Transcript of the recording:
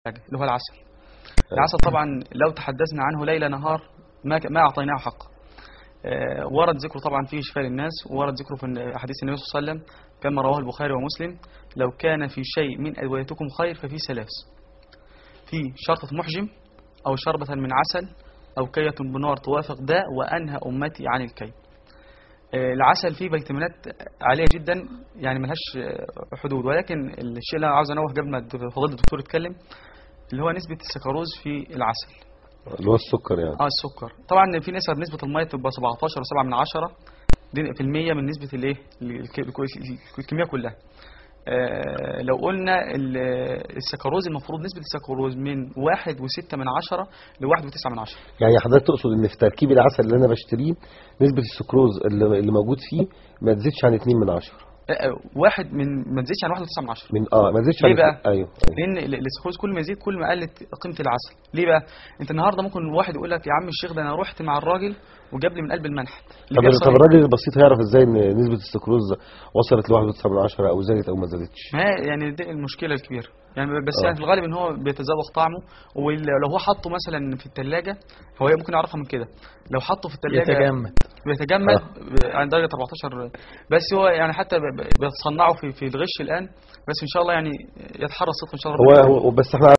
اللي هو العسل. العسل طبعا لو تحدثنا عنه ليل نهار ما أعطيناه حقه. ورد ذكره طبعا في شفاء للناس، وورد ذكره في أحاديث النبي صلى الله عليه وسلم كما رواه البخاري ومسلم: لو كان في شيء من أدويتكم خير ففي ثلاث: في شرطة محجم، أو شربة من عسل، أو كية بنار توافق داء، وأنهى أمتي عن الكي. العسل فيه فيتامينات عالية جدا يعني ملهاش حدود، ولكن الشيء اللي أنا عاوز أنوه قبل ما فضيلة الدكتور يتكلم اللي هو نسبة السكروز في العسل، اللي هو السكر يعني. السكر. طبعا في نسبة المية تبقى 17.7 في المية من نسبة الايه الكمية كلها. لو قلنا السكروز المفروض نسبة السكروز من 1.6 ل 1.9. يعني حضرتك تقصد ان في تركيب العسل اللي انا بشتريه نسبة السكروز اللي موجود فيه ما تزيدش عن 2/10؟ ما تزيدش عن 1.9 ما تزيدش ليه عن بقى؟ ايوه. لان السكروز كل ما يزيد كل ما قلت قيمه العسل. ليه بقى؟ انت النهارده ممكن واحد يقول لك: يا عم الشيخ ده انا رحت مع الراجل وجاب لي من قلب المنحل. طب الراجل البسيط هيعرف ازاي ان نسبة السكروز وصلت ل 1.9 او زادت او ما زادتش؟ ما يعني دي المشكله الكبيره يعني. بس يعني في الغالب ان هو بيتذوق طعمه، ولو هو حطه مثلا في الثلاجه هو ممكن يعرفها من كده. لو حطه في الثلاجه بيتجمد عند درجه 14. بس هو يعني حتى بيتصنعوا في الغش الان، بس ان شاء الله يعني يتحرى الصدق ان شاء الله. هو بس احنا